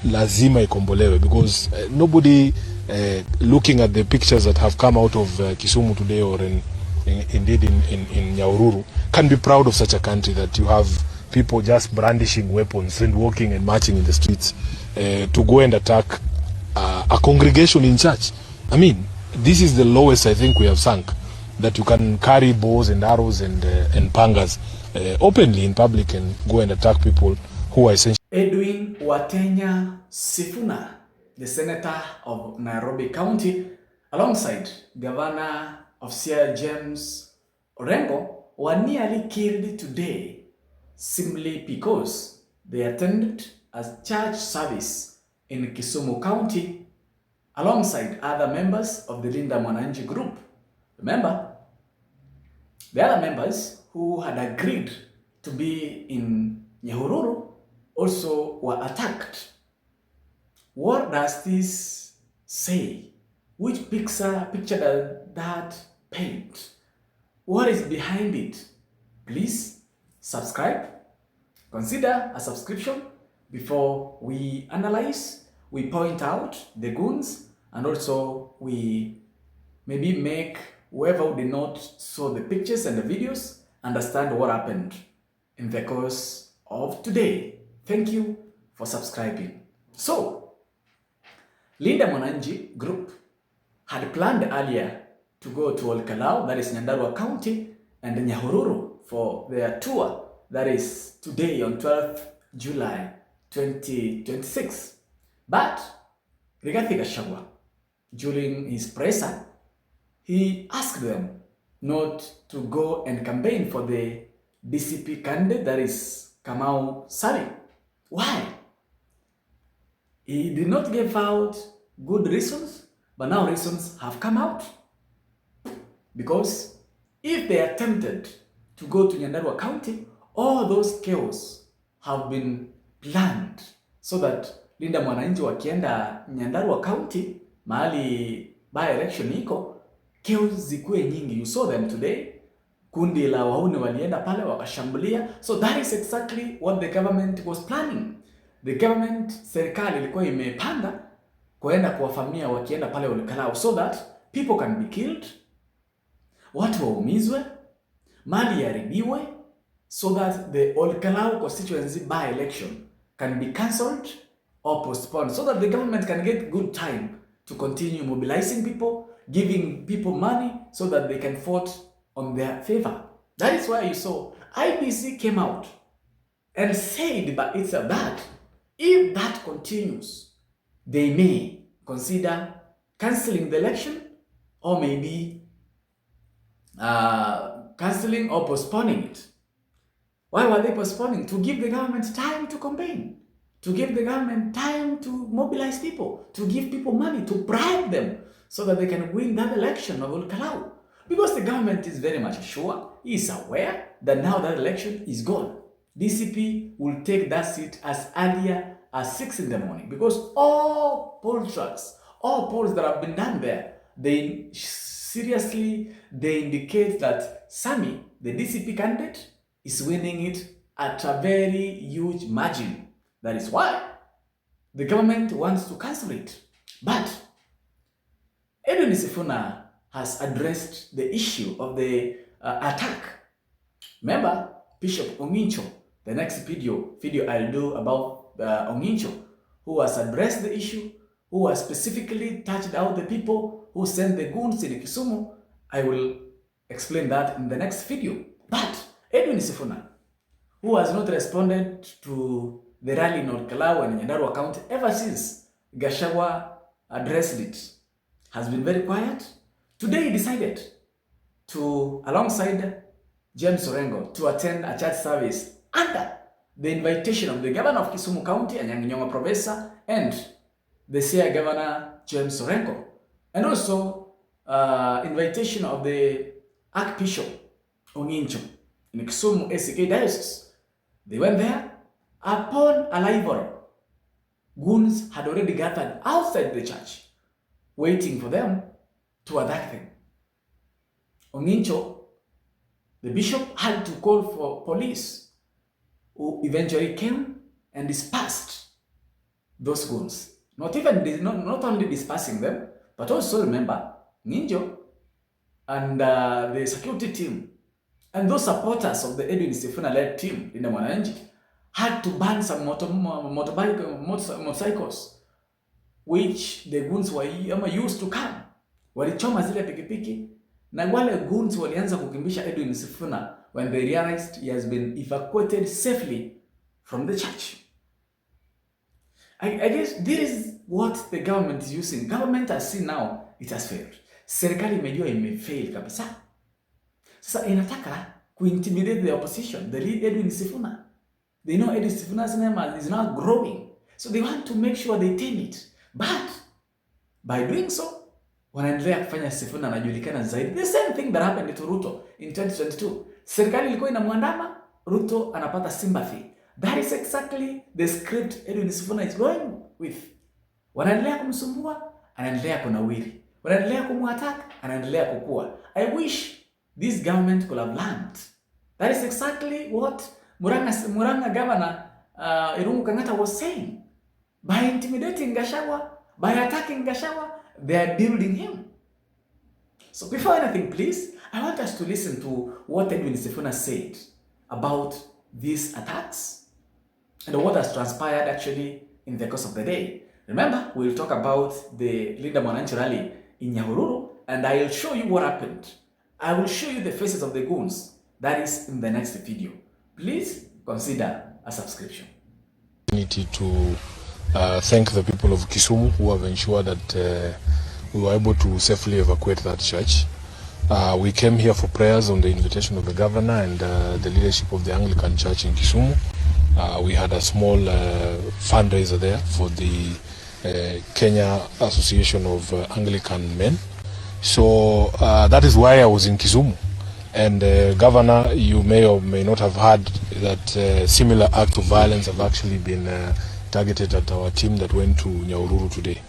lazima ikombolewe, because nobody looking at the pictures that have come out of Kisumu today, or indeed in Nyahururu, can be proud of such a country that you have people just brandishing weapons and walking and marching in the streets to go and attack a congregation in church. I mean, this is the lowest I think we have sunk, that you can carry bows and arrows and pangas openly in public and go and attack people who are essentially. Edwin Watenya Sifuna, the senator of Nairobi County, alongside Governor of Siaya James Orengo, were nearly killed today simply because they attended a church service in Kisumu County alongside other members of the Linda Mwananchi group. Remember, the other members who had agreed to be in Nyahururu also were attacked. What does this say? Which picture does that paint? What is behind it? Please subscribe. Consider a subscription before we analyze, we point out the goons, and also we maybe make whoever did not saw the pictures and the videos understand what happened in the course of today. Thank you for subscribing. So, Linda Mwananchi group had planned earlier to go to Olkalau, that is Nyandarua County, and Nyahururu for their tour, that is today on 12th July 2026. But Rigathi Gachagua, during his presser, he asked them not to go and campaign for the DCP candidate, that is Kamau Sari. Why? He did not give out good reasons, but now reasons have come out. Because if they attempted to go to Nyandarua County, all those chaos have been planned so that Linda Mwananchi wakienda Nyandarua County, mahali by election iko, chaos zikuwe nyingi. You saw them today. Kundi la wahuni walienda pale wakashambulia. So that is exactly what the government was planning. The government, serikali ilikuwa imepanga kuenda kuwafamia wakienda pale Olkalau, so that people can be killed, watu waumizwe, mali yaribiwe, so that the Olkalau constituency by election can be cancelled or postponed, so that the government can get good time to continue mobilizing people, giving people money so that they can vote on their favor. That is why you saw IBC came out and said by itself that if that continues, they may consider cancelling the election, or maybe cancelling or postponing it. Why were they postponing? To give the government time to campaign, to give the government time to mobilize people, to give people money, to bribe them so that they can win that election of Olkalau. Because the government is very much sure, is aware that now that election is gone. DCP will take that seat as earlier as 6 in the morning, because all poll tracks, all polls that have been done there, they indicate that Sami, the DCP candidate, is winning it at a very huge margin. That is why the government wants to cancel it. But Edwin Sifuna has addressed the issue of the attack. Remember, Bishop Ongincho, the next video I'll do about Ongincho, who has addressed the issue, who has specifically touched out the people who sent the goons in Kisumu. I will explain that in the next video. But Edwin Sifuna, who has not responded to the rally in Olkalau and Nyandarua County ever since Gachagua addressed it, has been very quiet. Today he decided to, alongside James Orengo, to attend a church service under the invitation of the governor of Kisumu County, Anyang' Nyong'o Professor, and the Siaya Governor James Orengo, and also invitation of the Archbishop Ongincho in Kisumu ACK Diocese. They went there. Upon arrival, goons had already gathered outside the church, waiting for them to attack them. Ongincho, the bishop, had to call for police, who eventually came and dispersed those goons. Not only dispersing them, but also remember Ninjo and the security team and those supporters of the Edwin Sifuna-led team in the Mwananchi had to ban some motorcycles which the goons were used to come. Walichoma zile pikipiki na wale goons walianza kukimbisha Edwin Sifuna when they realized he has been evacuated safely from the church. I guess this is what the government is using. Government has seen now it has failed. Serikali imejua imefail kabisa. Sasa inataka kuintimidate the opposition, the lead Edwin Sifuna. They know Edwin Sifuna's name is now growing. So they want to make sure they tame it. But by doing so, wanaendelea kufanya Sifuna anajulikana zaidi. The same thing that happened to Ruto in 2022. Serikali ilikuwa inamwandama, Ruto anapata sympathy. That is exactly the script Edwin Sifuna is going with. Wanaendelea kumsumbua, anaendelea kunawiri. Wanaendelea kumuattack, anaendelea kukua. I wish this government could have learned. That is exactly what Murang'a Governor Irungu Kang'ata was saying. By intimidating Gachagua, by attacking Gachagua, they are building him. So before anything, please, I want us to listen to what Edwin Sifuna said about these attacks and what has transpired actually in the course of the day. Remember, we'll talk about the Linda Mwananchi rally in Nyahururu, and I'll show you what happened. I will show you the faces of the goons. That is in the next video. Please consider a subscription. To thank the people of Kisumu who have ensured that we were able to safely evacuate that church. We came here for prayers on the invitation of the governor and the leadership of the Anglican Church in Kisumu. We had a small fundraiser there for the Kenya Association of Anglican Men. So that is why I was in Kisumu. And Governor, you may or may not have heard that similar acts of violence have actually been targeted at our team that went to Nyahururu today.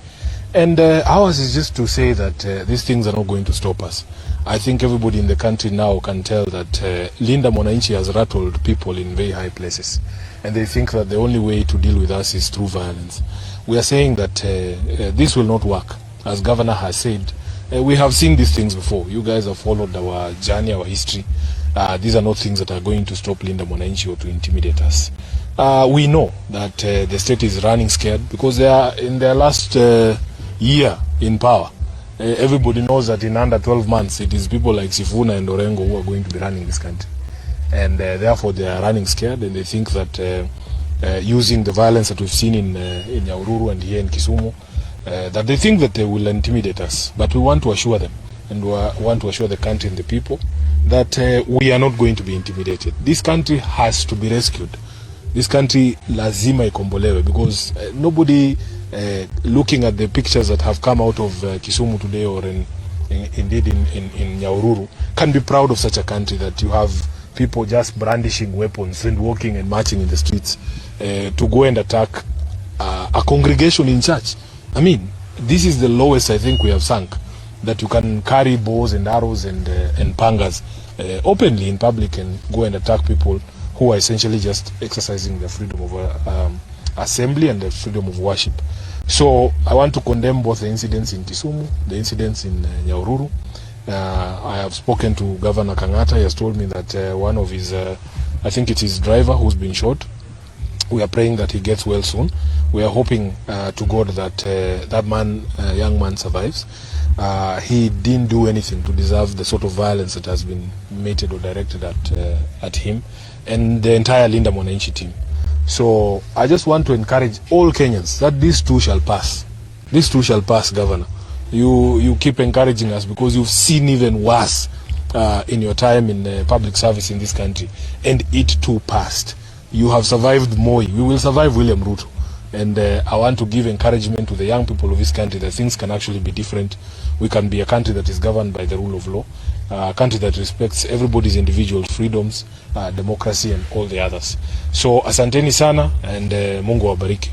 And ours is just to say that these things are not going to stop us. I think everybody in the country now can tell that Linda Mwananchi has rattled people in very high places. And they think that the only way to deal with us is through violence. We are saying that this will not work. As Governor has said, we have seen these things before. You guys have followed our journey, our history. These are not things that are going to stop Linda Mwananchi or to intimidate us. We know that the state is running scared because they are in their last year in power. Everybody knows that in under 12 months, it is people like Sifuna and Orengo who are going to be running this country. And therefore, they are running scared, and they think that using the violence that we've seen in Nyahururu and here in Kisumu, that they think that they will intimidate us. But we want to assure them, and we want to assure the country and the people that we are not going to be intimidated. This country has to be rescued. This country lazima ikombolewe, because nobody looking at the pictures that have come out of Kisumu today or indeed in Nyahururu can be proud of such a country that you have people just brandishing weapons and walking and marching in the streets to go and attack a congregation in church. I mean, this is the lowest I think we have sunk, that you can carry bows and arrows and pangas openly in public and go and attack people who are essentially just exercising their freedom of assembly and the freedom of worship. So I want to condemn both the incidents in Kisumu, the incidents in Nyahururu. I have spoken to Governor Kang'ata. He has told me that one of his, I think it's his driver who's been shot. We are praying that he gets well soon. We are hoping to God that that man, young man, survives. He didn't do anything to deserve the sort of violence that has been meted or directed at him and the entire Linda Mwananchi team. So I just want to encourage all Kenyans that this too shall pass. This too shall pass, Governor. You keep encouraging us because you've seen even worse in your time in public service in this country, and it too passed. You have survived Moi. We will survive William Ruto. And I want to give encouragement to the young people of this country that things can actually be different. We can be a country that is governed by the rule of law, a country that respects everybody's individual freedoms, democracy and all the others. So asanteni sana, and Mungu wabariki.